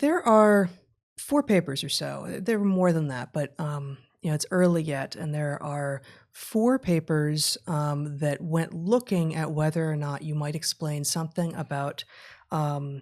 there are 4 papers or so. There were more than that, but it's early yet, and there are 4 papers that went looking at whether or not you might explain something um,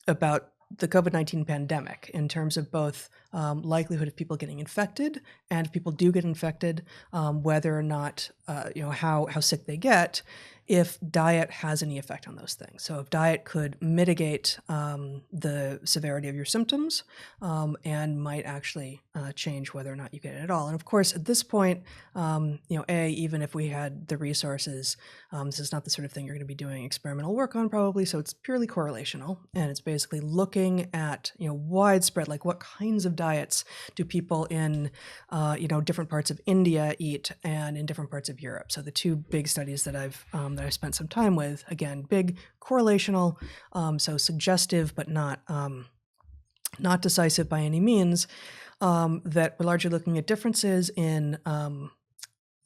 about the COVID-19 pandemic in terms of both likelihood of people getting infected, and if people do get infected, whether or not how sick they get, if diet has any effect on those things. So if diet could mitigate the severity of your symptoms and might actually change whether or not you get it at all. And of course, at this point, even if we had the resources, this is not the sort of thing you're going to be doing experimental work on probably, so it's purely correlational, and it's basically looking at widespread, like what kinds of diets do people in different parts of India eat and in different parts of Europe. So the 2 big studies that I've spent some time with, again, big correlational, so suggestive but not decisive by any means, that we're largely looking at differences in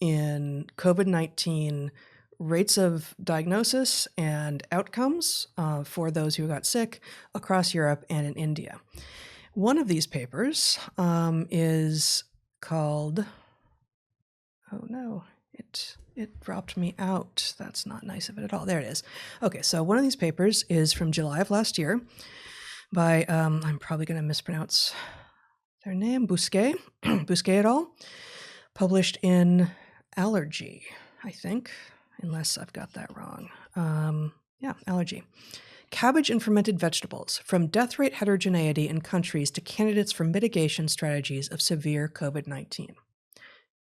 COVID-19 rates of diagnosis and outcomes for those who got sick across Europe and in India. One of these papers is called, oh no, it dropped me out. That's not nice of it at all. There it is. Okay, so one of these papers is from July of last year by, I'm probably going to mispronounce their name, Bousquet et al., published in Allergy, I think, unless I've got that wrong. Allergy. Cabbage and fermented vegetables, from death rate heterogeneity in countries to candidates for mitigation strategies of severe COVID-19.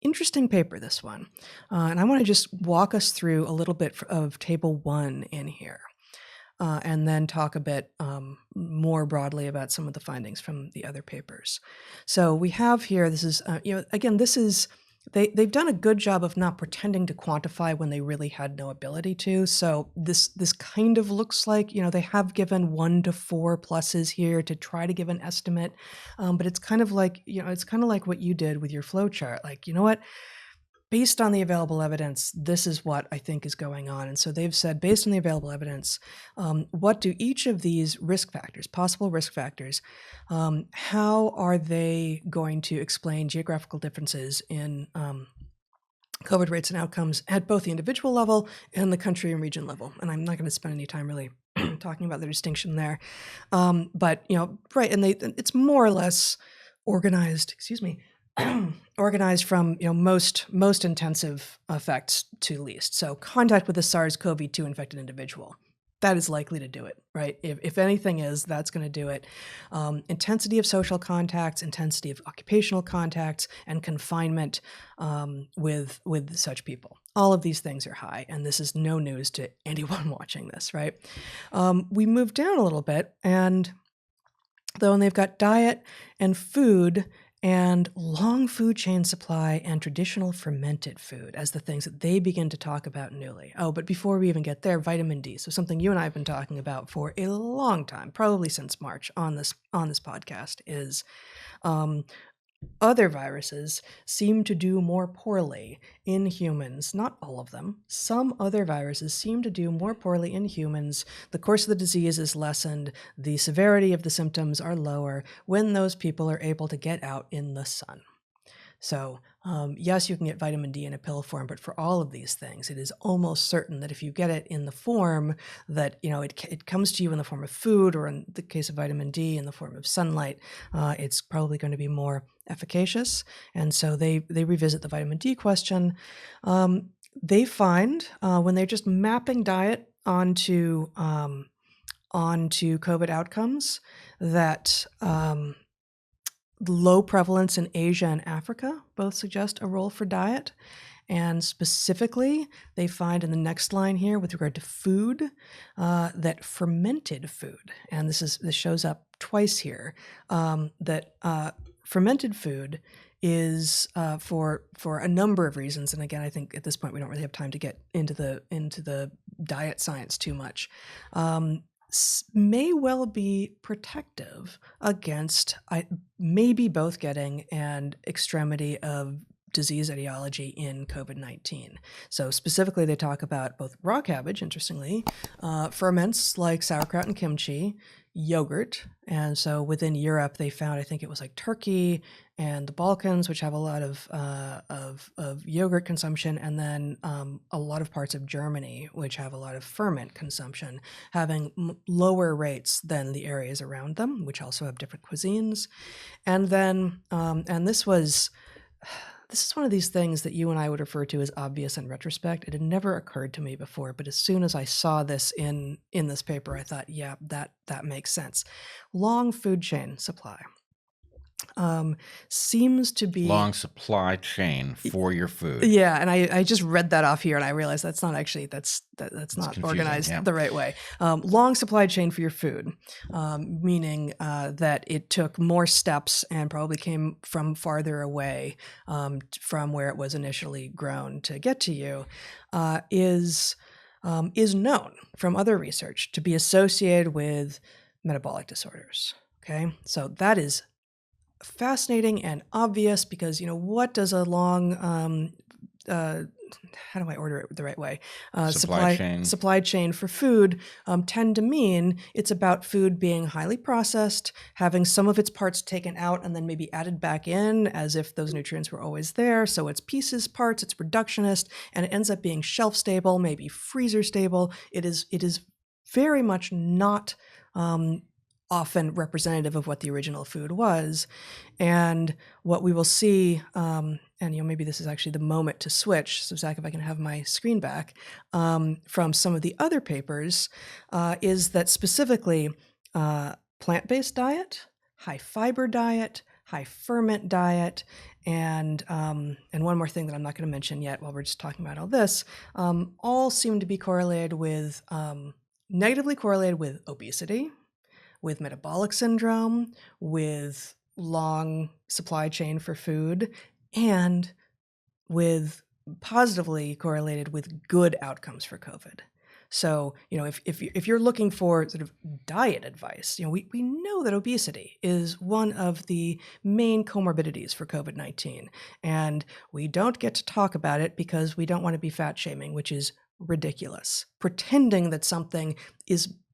Interesting paper, this one. And I want to just walk us through a little bit of table 1 in here, and then talk a bit more broadly about some of the findings from the other papers. So we have here, this is, again, this is, they've done a good job of not pretending to quantify when they really had no ability to. So this kind of looks like, they have given 1 to 4 pluses here to try to give an estimate. But it's kind of like, what you did with your flow chart. Like, you know what? Based on the available evidence, this is what I think is going on. And so they've said, based on the available evidence, what do each of these risk factors, possible risk factors, how are they going to explain geographical differences in COVID rates and outcomes at both the individual level and the country and region level? And I'm not going to spend any time really talking about the distinction there. But, right, and it's more or less organized, organized from most intensive effects to least. So contact with a SARS-CoV-2 infected individual, that is likely to do it, right? If anything is, that's going to do it. Intensity of social contacts, intensity of occupational contacts, and confinement with such people. All of these things are high, and this is no news to anyone watching this, right? We move down a little bit, and they've got diet and food and long food chain supply and traditional fermented food as the things that they begin to talk about newly. Oh, but before we even get there, vitamin D. So something you and I have been talking about for a long time, probably since March on this podcast, is other viruses seem to do more poorly in humans. Not all of them. Some other viruses seem to do more poorly in humans. The course of the disease is lessened. The severity of the symptoms are lower when those people are able to get out in the sun. So yes, you can get vitamin D in a pill form, but for all of these things, it is almost certain that if you get it in the form that, it comes to you in the form of food, or in the case of vitamin D, in the form of sunlight, it's probably going to be more efficacious. And so they revisit the vitamin D question. They find when they're just mapping diet onto COVID outcomes that low prevalence in Asia and Africa both suggest a role for diet. And specifically, they find in the next line here with regard to food, that fermented food, and this shows up twice here, that fermented food is for a number of reasons. And again, I think at this point we don't really have time to get into the diet science too much. May well be protective against maybe both getting and extremity of disease etiology in COVID-19. So specifically, they talk about both raw cabbage, interestingly, ferments like sauerkraut and kimchi, yogurt. And so within Europe, they found, I think it was like Turkey and the Balkans, which have a lot of yogurt consumption, and then a lot of parts of Germany, which have a lot of ferment consumption, having lower rates than the areas around them, which also have different cuisines. And then, and this is one of these things that you and I would refer to as obvious in retrospect. It had never occurred to me before, but as soon as I saw this in this paper, I thought, yeah, that makes sense. Long food chain supply seems to be long supply chain for your food. Yeah, and I just read that off here, and I realized that's not actually that's not organized the right way. Long supply chain for your food, meaning that it took more steps and probably came from farther away from where it was initially grown to get to you, is known from other research to be associated with metabolic disorders. Okay, so that is fascinating and obvious because, what does a long, how do I order it the right way? Supply chain for food tend to mean it's about food being highly processed, having some of its parts taken out and then maybe added back in as if those nutrients were always there. So it's pieces, parts, it's reductionist, and it ends up being shelf stable, maybe freezer stable. It is very much not often representative of what the original food was. And what we will see, and maybe this is actually the moment to switch, so Zach, if I can have my screen back, from some of the other papers, is that specifically plant-based diet, high fiber diet, high ferment diet, and one more thing that I'm not going to mention yet while we're just talking about all this, all seem to be correlated with, negatively correlated with obesity, with metabolic syndrome, with long supply chain for food, and with positively correlated with good outcomes for COVID. So, if you're looking for sort of diet advice, we know that obesity is one of the main comorbidities for COVID-19, and we don't get to talk about it because we don't want to be fat shaming, which is ridiculous. Pretending that something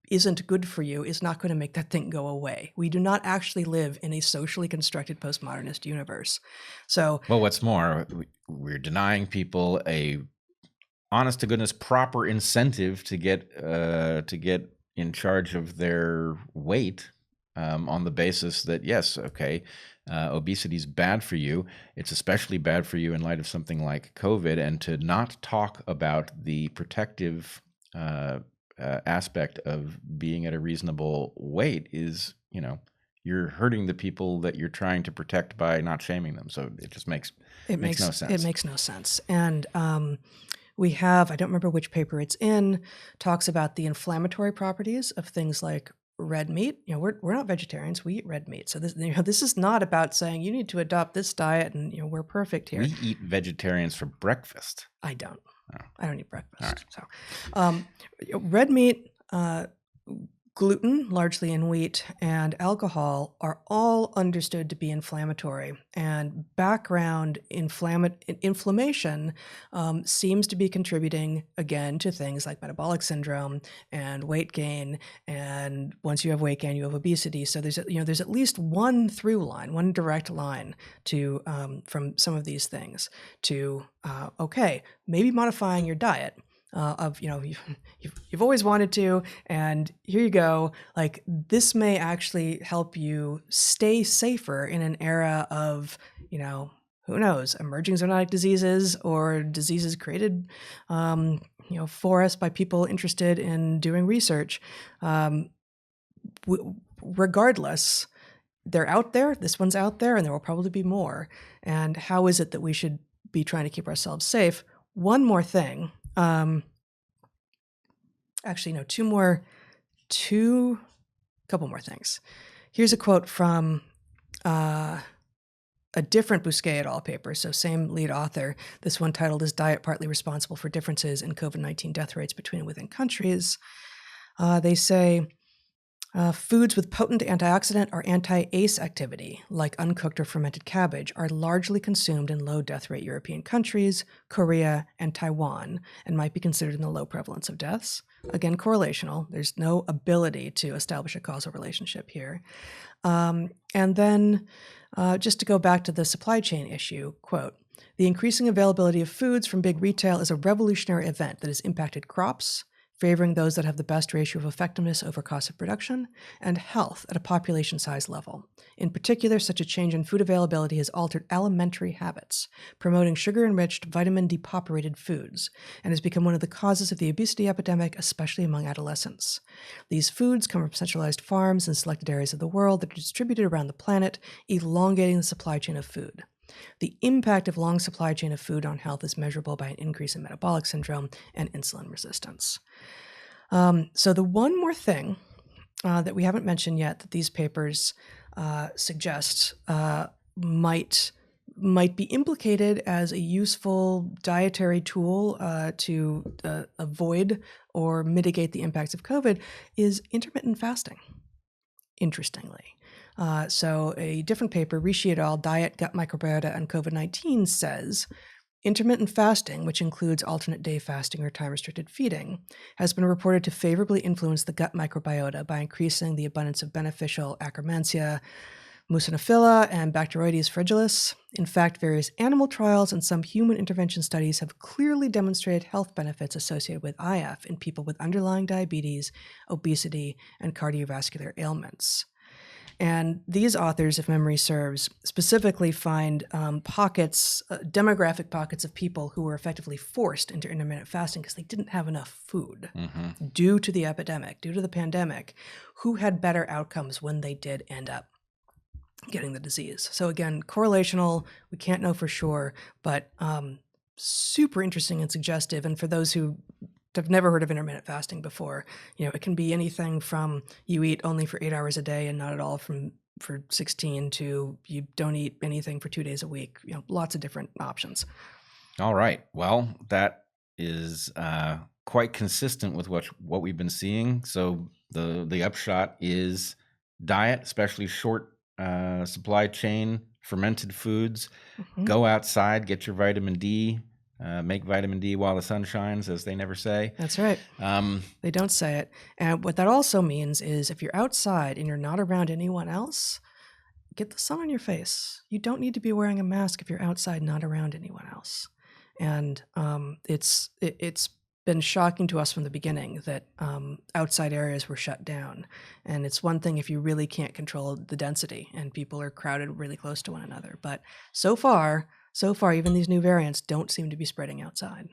isn't good for you is not going to make that thing go away. We do not actually live in a socially constructed postmodernist universe. So, well, what's more, we're denying people a honest to goodness proper incentive to get in charge of their weight on the basis that, yes, okay, obesity is bad for you. It's especially bad for you in light of something like COVID, and to not talk about the protective aspect of being at a reasonable weight is, you're hurting the people that you're trying to protect by not shaming them. So it just makes no sense. It makes no sense. And we have, I don't remember which paper it's in, talks about the inflammatory properties of things like red meat. We're not vegetarians. We eat red meat. So this is not about saying you need to adopt this diet and we're perfect here. We eat vegetarians for breakfast. I don't. Oh. I don't eat breakfast. All right. So, red meat, gluten, largely in wheat, and alcohol are all understood to be inflammatory. And background inflammation seems to be contributing, again, to things like metabolic syndrome and weight gain. And once you have weight gain, you have obesity. So there's at least one through line, one direct line to from some of these things to, okay, maybe modifying your diet. You've always wanted to, and here you go. Like, this may actually help you stay safer in an era of, who knows, emerging zoonotic diseases or diseases created, for us by people interested in doing research. Regardless, they're out there. This one's out there, and there will probably be more. And how is it that we should be trying to keep ourselves safe? One more thing. Actually, no, couple more things. Here's a quote from a different Bousquet et al. Paper, so same lead author. This one titled, "Is Diet Partly Responsible for Differences in COVID-19 Death Rates Between and Within Countries?" They say, foods with potent antioxidant or anti-ACE activity, like uncooked or fermented cabbage, are largely consumed in low death rate European countries, Korea, and Taiwan, and might be considered in the low prevalence of deaths. Again, correlational. There's no ability to establish a causal relationship here. And then just to go back to the supply chain issue, quote, "The increasing availability of foods from big retail is a revolutionary event that has impacted crops, favoring those that have the best ratio of effectiveness over cost of production, and health at a population size level. In particular, such a change in food availability has altered alimentary habits, promoting sugar-enriched, vitamin-depopulated foods, and has become one of the causes of the obesity epidemic, especially among adolescents. These foods come from centralized farms in selected areas of the world that are distributed around the planet, elongating the supply chain of food. The impact of long supply chain of food on health is measurable by an increase in metabolic syndrome and insulin resistance." So the one more thing that we haven't mentioned yet that these papers suggest might be implicated as a useful dietary tool to avoid or mitigate the impacts of COVID is intermittent fasting, interestingly. So a different paper, Rishi et al., Diet, Gut Microbiota, and COVID-19, says intermittent fasting, which includes alternate day fasting or time-restricted feeding, has been reported to favorably influence the gut microbiota by increasing the abundance of beneficial Akkermansia, Mucinophila, and Bacteroides fragilis. In fact, various animal trials and some human intervention studies have clearly demonstrated health benefits associated with IF in people with underlying diabetes, obesity, and cardiovascular ailments. And these authors, if memory serves, specifically find demographic pockets of people who were effectively forced into intermittent fasting because they didn't have enough food due to the epidemic, due to the pandemic, who had better outcomes when they did end up getting the disease. So again, correlational, we can't know for sure, but super interesting and suggestive. And for those who have never heard of intermittent fasting before, it can be anything from you eat only for 8 hours a day and not at all for 16 to you don't eat anything for 2 days a week. Lots of different options. All right. Well, that is quite consistent with what we've been seeing. So the upshot is diet, especially short supply chain, fermented foods. Go outside, get your vitamin D. Make vitamin D while the sun shines, as they never say. That's right. They don't say it. And what that also means is if you're outside and you're not around anyone else, get the sun on your face. You don't need to be wearing a mask if you're outside, not around anyone else. And it's been shocking to us from the beginning that outside areas were shut down. And it's one thing if you really can't control the density and people are crowded really close to one another. But so far, even these new variants don't seem to be spreading outside.